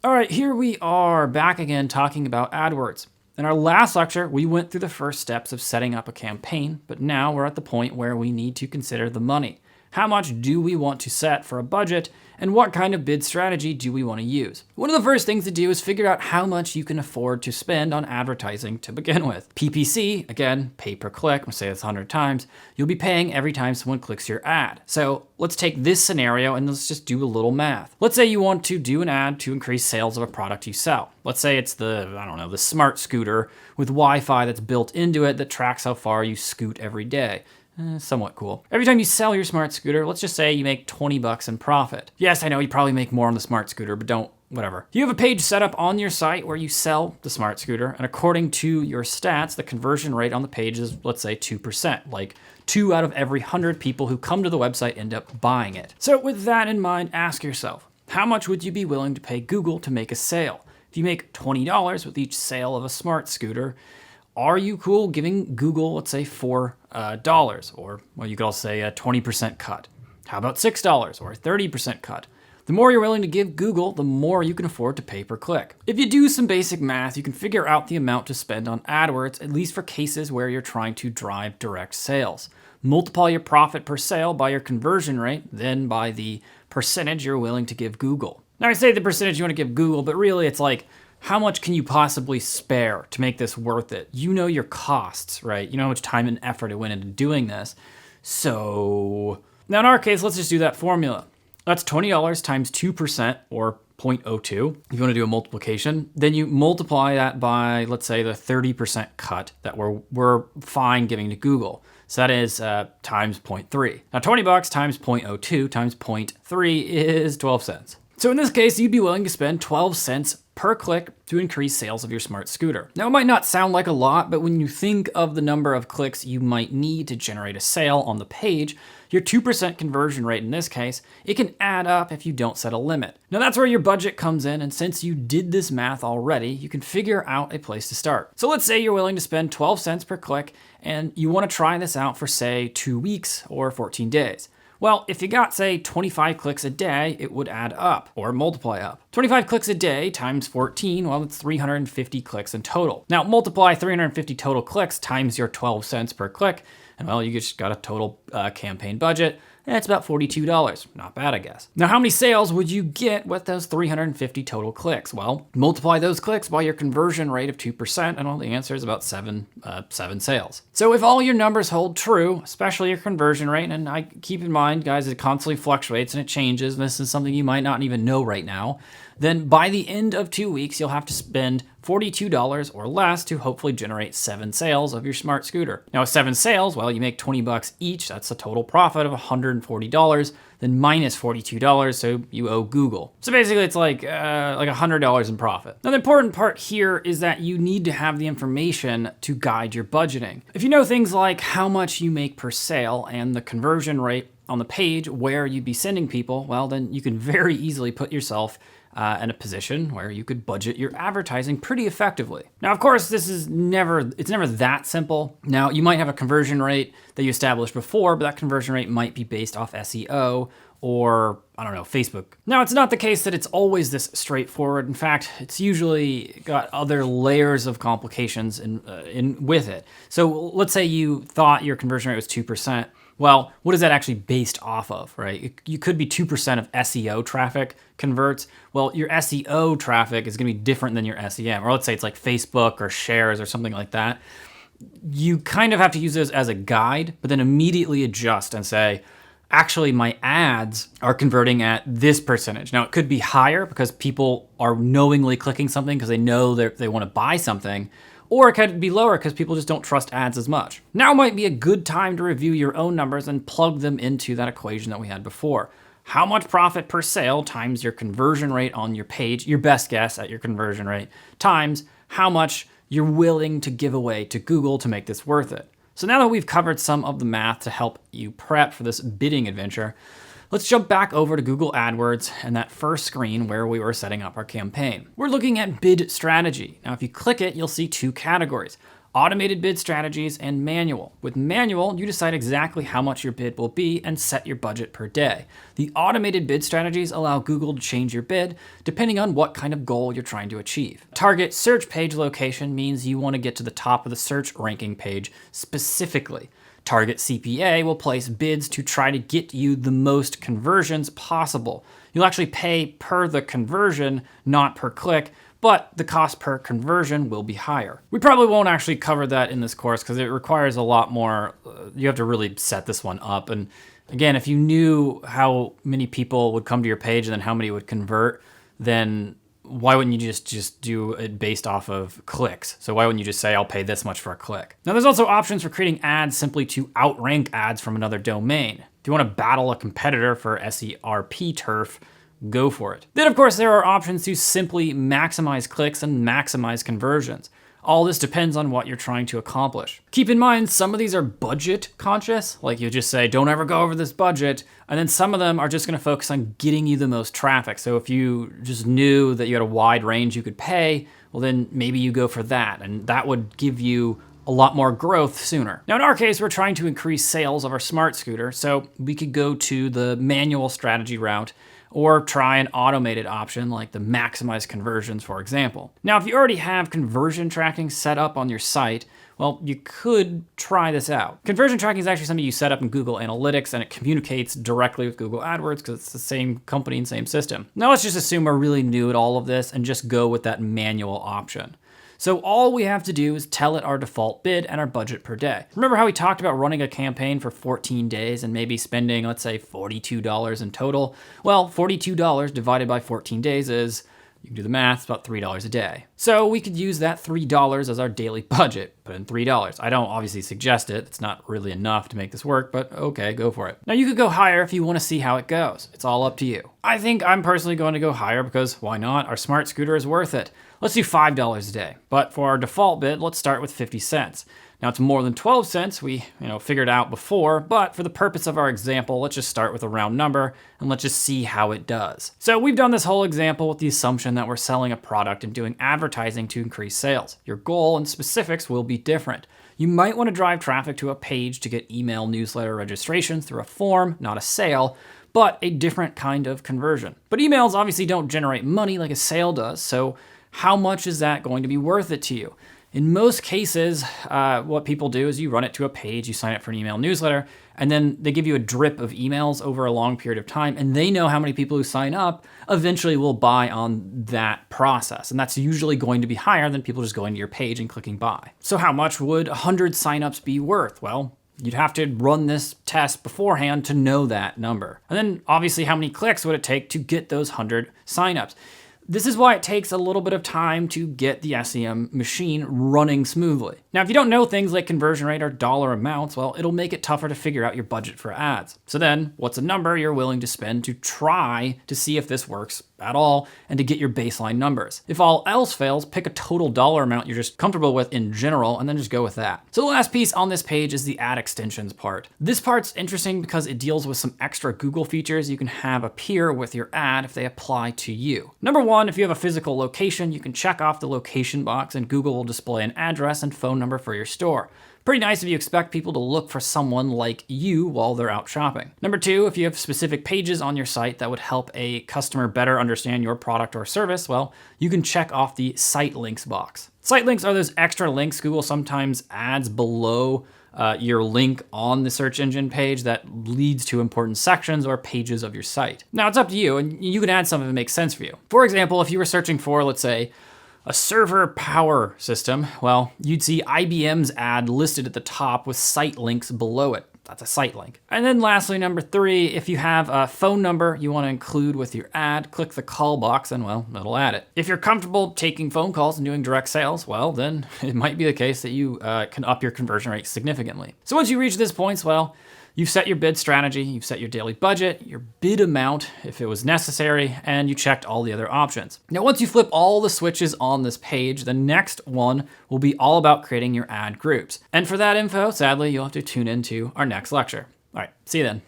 All right, here we are back again talking about AdWords. In our last lecture, we went through the first steps of setting up a campaign, but now we're at the point where we need to consider the money. How much do we want to set for a budget, and what kind of bid strategy do we want to use? One of the first things to do is figure out how much you can afford to spend on advertising to begin with. PPC, again, pay per click, I'll say this 100 times, you'll be paying every time someone clicks your ad. So let's take this scenario and let's just do a little math. Let's say you want to do an ad to increase sales of a product you sell. Let's say it's the smart scooter with Wi-Fi that's built into it that tracks how far you scoot every day. Somewhat cool. Every time you sell your smart scooter, let's just say you make 20 bucks in profit. Yes, I know you probably make more on the smart scooter, but whatever. You have a page set up on your site where you sell the smart scooter, and according to your stats, the conversion rate on the page is, let's say, 2%. Like 2 out of every 100 people who come to the website end up buying it. So with that in mind, ask yourself, how much would you be willing to pay Google to make a sale? If you make $20 with each sale of a smart scooter, are you cool giving Google, let's say, $4, or well, you could also say a 20% cut? How about $6 or a 30% cut? The more you're willing to give Google, the more you can afford to pay per click. If you do some basic math, you can figure out the amount to spend on AdWords, at least for cases where you're trying to drive direct sales. Multiply your profit per sale by your conversion rate, then by the percentage you're willing to give Google. Now, I say the percentage you want to give Google, but really it's like, how much can you possibly spare to make this worth it? You know your costs, right? You know how much time and effort it went into doing this. So now in our case, let's just do that formula. That's $20 times 2% or 0.02. If you want to do a multiplication, then you multiply that by, let's say, the 30% cut that we're fine giving to Google. So that is times 0.3. Now 20 bucks times 0.02 times 0.3 is 12 cents. So in this case, you'd be willing to spend 12 cents per click to increase sales of your smart scooter. Now, it might not sound like a lot, but when you think of the number of clicks you might need to generate a sale on the page, your 2% conversion rate in this case, it can add up if you don't set a limit. Now, that's where your budget comes in, and since you did this math already, you can figure out a place to start. So let's say you're willing to spend 12 cents per click, and you want to try this out for, say, 2 weeks or 14 days. Well, if you got, say, 25 clicks a day, it would add up, or multiply up. 25 clicks a day times 14, well, it's 350 clicks in total. Now, multiply 350 total clicks times your 12 cents per click, and well, you just got a total campaign budget. It's about $42. Not bad, I guess. Now, how many sales would you get with those 350 total clicks? Well, multiply those clicks by your conversion rate of 2%, and well, the answer is about seven sales. So if all your numbers hold true, especially your conversion rate, and I keep in mind, guys, it constantly fluctuates and it changes, and this is something you might not even know right now, then by the end of 2 weeks, you'll have to spend $42 or less to hopefully generate 7 sales of your smart scooter. Now, with 7 sales, well, you make 20 bucks each. That's a total profit of $140, then minus $42, so you owe Google. So basically, it's like $100 in profit. Now, the important part here is that you need to have the information to guide your budgeting. If you know things like how much you make per sale and the conversion rate on the page where you'd be sending people, well, then you can very easily put yourself in a position where you could budget your advertising pretty effectively. Now, of course, it's never that simple. Now, you might have a conversion rate that you established before, but that conversion rate might be based off SEO or, I don't know, Facebook. Now, it's not the case that it's always this straightforward. In fact, it's usually got other layers of complications in with it. So let's say you thought your conversion rate was 2%. Well, what is that actually based off of, right? You could be 2% of SEO traffic converts. Well, your SEO traffic is gonna be different than your SEM, or let's say it's like Facebook or shares or something like that. You kind of have to use those as a guide, but then immediately adjust and say, actually, my ads are converting at this percentage. Now, it could be higher because people are knowingly clicking something because they know they want to buy something, or it could be lower because people just don't trust ads as much. Now might be a good time to review your own numbers and plug them into that equation that we had before. How much profit per sale times your conversion rate on your page, your best guess at your conversion rate, times how much you're willing to give away to Google to make this worth it. So now that we've covered some of the math to help you prep for this bidding adventure, let's jump back over to Google AdWords and that first screen where we were setting up our campaign. We're looking at bid strategy. Now, if you click it, you'll see 2 categories. automated bid strategies, and manual. With manual, you decide exactly how much your bid will be and set your budget per day. The automated bid strategies allow Google to change your bid depending on what kind of goal you're trying to achieve. Target search page location means you want to get to the top of the search ranking page specifically. Target CPA will place bids to try to get you the most conversions possible. You'll actually pay per the conversion, not per click, but the cost per conversion will be higher. We probably won't actually cover that in this course because it requires a lot more. You have to really set this one up. And again, if you knew how many people would come to your page and then how many would convert, then why wouldn't you just do it based off of clicks? So why wouldn't you just say, I'll pay this much for a click? Now there's also options for creating ads simply to outrank ads from another domain. If you want to battle a competitor for SERP turf, go for it. Then of course there are options to simply maximize clicks and maximize conversions. All this depends on what you're trying to accomplish. Keep in mind, some of these are budget conscious, like you just say, don't ever go over this budget. And then some of them are just gonna focus on getting you the most traffic. So if you just knew that you had a wide range you could pay, well then maybe you go for that. And that would give you a lot more growth sooner. Now in our case, we're trying to increase sales of our smart scooter. So we could go to the manual strategy route or try an automated option like the maximize conversions, for example. Now, if you already have conversion tracking set up on your site, well, you could try this out. Conversion tracking is actually something you set up in Google Analytics and it communicates directly with Google AdWords because it's the same company and same system. Now let's just assume we're really new at all of this and just go with that manual option. So all we have to do is tell it our default bid and our budget per day. Remember how we talked about running a campaign for 14 days and maybe spending, let's say, $42 in total? Well, $42 divided by 14 days is, you can do the math, it's about $3 a day. So we could use that $3 as our daily budget, put in $3. I don't obviously suggest it, it's not really enough to make this work, but okay, go for it. Now you could go higher if you wanna see how it goes. It's all up to you. I think I'm personally going to go higher because why not? Our smart scooter is worth it. Let's do $5 a day, but for our default bid, let's start with 50 cents. Now it's more than 12 cents, we figured out before, but for the purpose of our example, let's just start with a round number and let's just see how it does. So we've done this whole example with the assumption that we're selling a product and doing advertising to increase sales. Your goal and specifics will be different. You might want to drive traffic to a page to get email newsletter registrations through a form, not a sale, but a different kind of conversion. But emails obviously don't generate money like a sale does, so how much is that going to be worth it to you? In most cases, what people do is you run it to a page, you sign up for an email newsletter, and then they give you a drip of emails over a long period of time, and they know how many people who sign up eventually will buy on that process. And that's usually going to be higher than people just going to your page and clicking buy. So how much would 100 signups be worth? Well, you'd have to run this test beforehand to know that number. And then obviously how many clicks would it take to get those 100 signups? This is why it takes a little bit of time to get the SEM machine running smoothly. Now, if you don't know things like conversion rate or dollar amounts, well, it'll make it tougher to figure out your budget for ads. So then, what's a number you're willing to spend to try to see if this works at all and to get your baseline numbers? If all else fails, pick a total dollar amount you're just comfortable with in general and then just go with that. So the last piece on this page is the ad extensions part. This part's interesting because it deals with some extra Google features you can have appear with your ad if they apply to you. Number one, if you have a physical location, you can check off the location box and Google will display an address and phone number for your store. Pretty nice if you expect people to look for someone like you while they're out shopping. Number two, if you have specific pages on your site that would help a customer better understand your product or service, well, you can check off the site links box. Site links are those extra links Google sometimes adds below your link on the search engine page that leads to important sections or pages of your site. Now it's up to you, and you can add something that makes sense for you. For example, if you were searching for, let's say, a server power system, well, you'd see IBM's ad listed at the top with site links below it. That's a site link. And then lastly, number three, if you have a phone number you want to include with your ad, click the call box and, well, it'll add it. If you're comfortable taking phone calls and doing direct sales, well, then it might be the case that you can up your conversion rate significantly. So once you reach this point, well, you've set your bid strategy, you've set your daily budget, your bid amount if it was necessary, and you checked all the other options. Now, once you flip all the switches on this page, the next one will be all about creating your ad groups. And for that info, sadly, you'll have to tune into our next lecture. All right, see you then.